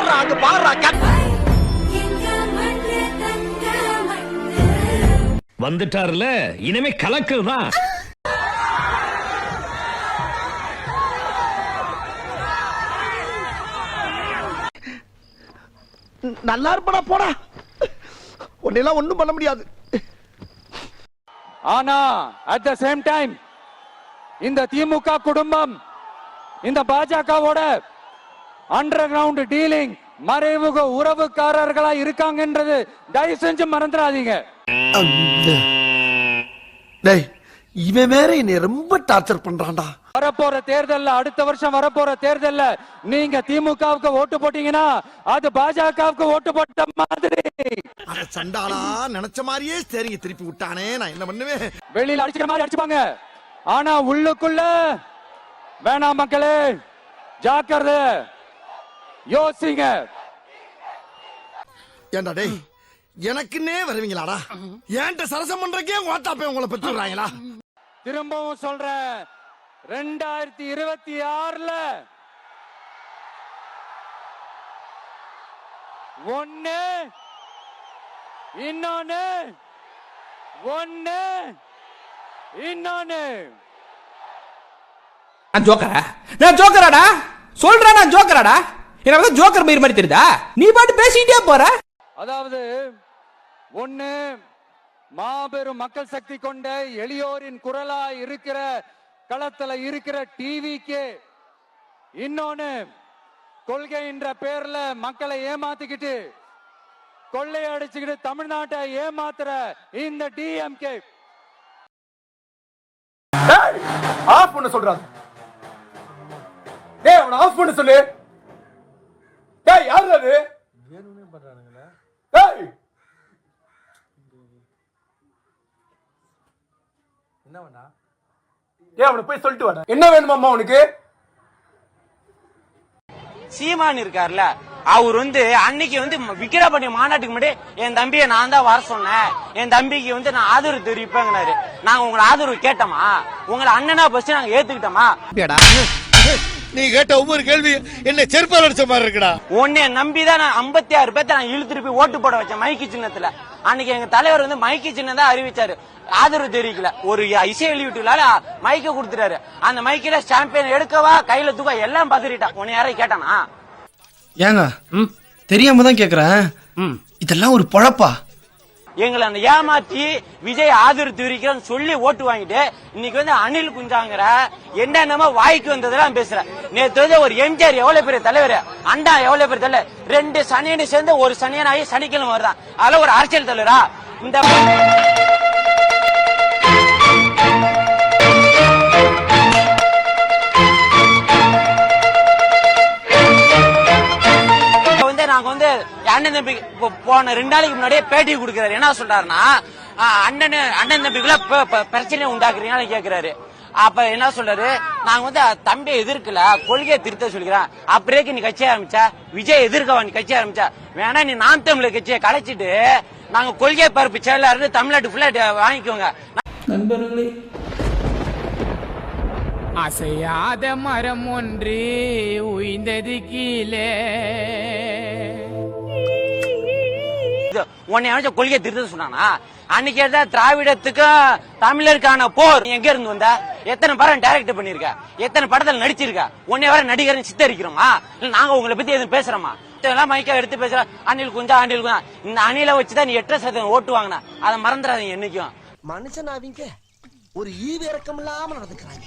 பாடுறா அங்க பாடுறா. வந்துட்டாருல, இனிமே கலக்குதான். நல்லா இருப்படா போடா. உன்னெல்லாம் ஒண்ணும் பண்ண முடியாது. ஆனா at the same time இந்த திமுக குடும்பம் இந்த பாஜகவோட அண்டர் கிரவுண்ட் டீலிங் மறைமுக உறவுக்காரர்களா இருக்காங்கன்றது தயவு செஞ்சு மறந்துடாதீங்க. இவன் வேற என்னை ரொம்ப டார்ச்சர் பண்றான்டா. வரப்போற தேர்தல்ல அடுத்த வருஷம் வரப்போற தேர்தல்ல நீங்க திமுகவுக்கு ஓட்டு போட்டீங்கன்னா அது பாஜகவுக்கு ஓட்டு போட்ட மாதிரி. அட சண்டாளா, நினைச்ச மாதிரியே சரிங்க திருப்பி விட்டானே, நான் என்ன பண்ணுவேன்? வெளியில அடிச்சுக்கிற மாதிரி அடிச்சுப்பாங்க, ஆனா உள்ளுக்குள்ள வேணாம் மக்களே, ஜாக்கிரதை, யோசிங்க. ஏண்டா டேய், எனக்குன்னே வருவீங்களாடா? ஏன்ட்ட சரசம் பண்றக்கே ஓட்டாப்பே உங்களை பெற்று விடுறாங்களா? திரும்பவும் சொல்றேன், 2026ல ஒன்னு இன்னொன்னு ஒன்னு இன்னொன்னு. நான் ஜோக்கரா? நான் ஜோக்கராடா சொல்றேன், நான் ஜோக்கராடா? என்ன வந்து ஜோக்கர் பயிர் மாதிரி தெரியுதா? நீ பாட்டு பேசிக்கிட்டே போற. அதாவது ஒன்னு மாபெரும் மக்கள் சக்தி கொண்ட எளியோரின் குரலா இருக்கிற களத்துல இருக்கிற டிவிக்கு, இன்னொன்னு கொள்கை என்ற பேர்ல மக்களை ஏமாத்திக்கிட்டு கொள்ளையடிச்சுக்கிட்டு தமிழ்நாட்டை ஏமாத்துற இந்த டிஎம்கே. ஆஃப் பண்ண சொல்றாங்க. டேய் அவன ஆஃப் பண்ண சொல்லு. டேய் யாரு அது? வேணும்னே பண்றானுங்களா? டேய் என்ன வேணா? டேய் அவன போய் சொல்லிட்டு வாடா. என்ன வேணுமாமா உனக்கு? சீமான் இருக்கார்ல, அவர் வந்து அன்னைக்கு வந்து விக்கிரபாண்டி மாநாட்டுக்கு முன்னாடி என் தம்பியை நான் தான் வர சொன்னேன், என் தம்பிக்கு வந்து நான் ஆதரவு தெரிவிப்பேங்கனாரு. நாங்க உங்களை ஆதரவு கேட்டோமா? உங்களை அண்ணனா பஸ் நாங்க ஏத்துக்கிட்டோமா? நீ கேட்ட ஒவ்வொரு கேள்வி என்ன செருப்பால் அடிச்ச மாதிரி இருக்குடா. உன்னை நம்பிதான் நான் 56 பேர்த்த நான் இழுத்துட்டு போய் ஓட்டு போட வச்சேன் மைக்கு சின்னத்துல. அன்னைக்கு எங்க தலைவர் வந்து மைக்கு சின்னம் தான் அறிவிச்சாரு, ஆதரவு தெரிவிக்கல. ஒரு இசை வெளியீட்டுல மைக்க கொடுத்துட்டாரு. அந்த மைக்கில சாம்பியன் எடுக்கவா கையில தூக்க எல்லாம் பதறிட்டான். உன்னை யாரையும் கேட்டானா? ஏங்க தெரியாம தான் கேக்குறேன், இதெல்லாம் ஒரு பொழப்பா? எங்களை அந்த ஏமாத்தி விஜய் ஆதரவு தெரிவிக்கிறோம் சொல்லி ஓட்டு வாங்கிட்டு இன்னைக்கு வந்து அனில் குஞ்சாங்கிற என்னென்னமோ வாய்க்கு வந்ததெல்லாம் பேசுற. நேற்று வந்து ஒரு எம்ஜிஆர் எவ்வளவு பெரிய தலைவர், அண்டா எவ்வளவு பெரிய தலைவர், 2 சனியனு சேர்ந்து ஒரு சனியனாகி சனிக்கிழமை வருதான். அதெல்லாம் ஒரு அரசியல் தலைவரா? இந்த நாங்க வந்து அண்ணன் தம்பி போன 2 நாளைக்கு முன்னாடியே பேட்டி கொடுக்கிறாரு. என்ன சொல்றாருன்னா, அண்ணன் தம்பிக்குள்ள பிரச்சனை உண்டாக்குறீங்கன்னு கேக்குறாரு. அப்ப என்ன சொல்றாரு, நாங்க வந்து தம்பியை எதிர்க்கல, கொள்கையை திருத்த சொல்லிக்கிறேன். அப்படியே நீ கட்சி ஆரம்பிச்சா, விஜய் எதிர்க்கவா நீ கட்சி ஆரம்பிச்சா, வேணா நீ நாம் தமிழர் கட்சியை கலைச்சிட்டு நாங்க கொள்கை பரப்பு செயலாளர் தமிழ்நாட்டு ஃபுல்லா வாங்கிக்கோங்க. நண்பர்களே, அசையாத மரம் ஒன்று உய்ந்தது கீழே. உன்னை அமைச்ச கொள்கை திருத்த சொன்னானா? அன்னைக்கு திராவிடத்துக்கும் தமிழருக்கான போர் எங்க இருந்து வந்த? எத்தனை படம் டைரக்ட் பண்ணிருக்க, எத்தனை படத்துல நடிச்சிருக்க? உன்னை வர நடிகர் சித்தரிக்கிறோமா? இல்ல நாங்க உங்களை பத்தி எதுவும் பேசுறோமா? மைக்கா எடுத்து பேசுற அணில் குஞ்சா அணில் குஞ்சா. இந்த அணில வச்சுதான் நீ 8% ஓட்டு வாங்கின, அதை மறந்துடாதீங்க என்னைக்கும். மனுஷனாவீங்க ஒரு ஈவிரக்கம் இல்லாம நடந்துக்கிறாங்க.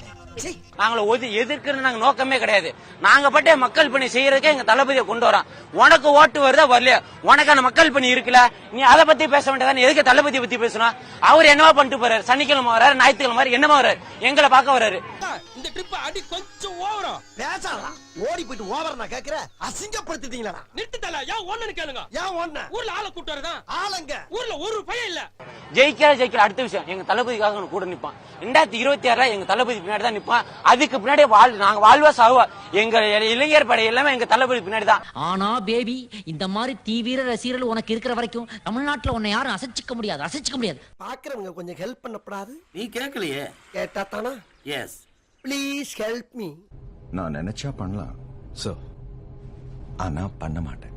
நாங்கள எதிர்க்கிறது நாங்க நோக்கமே கிடையாது. நாங்க பட்டே மக்கள் பணி செய்யறதுக்கே எங்க தளபதியை கொண்டு வரோம். உனக்கு ஓட்டு வருதா வரலையா, உனக்கான மக்கள் பணி இருக்குல்ல, நீ அதை பத்தி பேச வேண்டியதானே. எதுக்கு தளபதியை பத்தி பேசணும்? அவர் என்னவா பண்ணிட்டு போறாரு? சனிக்கிழமை வர்றாரு, ஞாயிற்றுக்கிழமை வர்றாரு, என்னமா வர்றாரு? எங்களை பார்க்க வர்றாரு. இந்த ட்ரிப் அடி கொஞ்சம் ஓவரா பேசாதடா. ஓடி போயிட்டு ஓவர் நான் கேக்குறேன், அசிங்கப்படுத்திட்டீங்களா? நிறுத்திட்டல. ஏன் ஒண்ணு கேளுங்க. ஏன் ஒண்ணு? ஊர்ல ஆளை கூட்டு வரதான். ஆளுங்க ஊர்ல ஒரு பையன் இல்ல. ஜெயிக்கிற அடுத்த விஷயம், எங்க தளபதிக்காக கூட நிப்பான். 2026 எங்க தளபதி பின்னாடி தான் நிப்பான். அதுக்கு பின்னாடி நாங்க வாழ்வா சாவா எங்க இளைஞர் படை எல்லாமே எங்க தளபதி பின்னாடி தான். ஆனா பேபி, இந்த மாதிரி தீவிர ரசிகர்கள் உனக்கு இருக்கிற வரைக்கும் தமிழ்நாட்டுல உன்னை யாரும் அசைச்சிக்க முடியாது. பாக்குறவங்க கொஞ்சம் ஹெல்ப் பண்ணப்படாது? நீ கேட்கலையே. கேட்டா தானா? Yes please help me. நான் நினைச்சா பண்ணலாம். சோ ஆனா பண்ண மாட்டேன்.